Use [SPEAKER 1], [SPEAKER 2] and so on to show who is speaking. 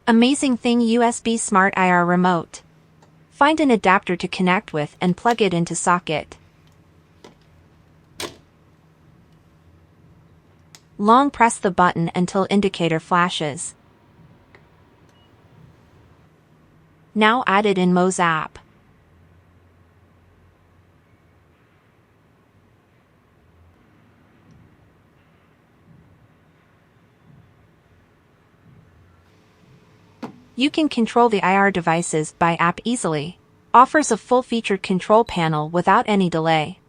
[SPEAKER 1] Amazing thing USB Smart IR Remote. Find an adapter to connect with and plug it into socket. Long press the button until indicator flashes. Now add it in MOES app. You can control the IR devices by app easily. Offers a full-featured control panel without any delay.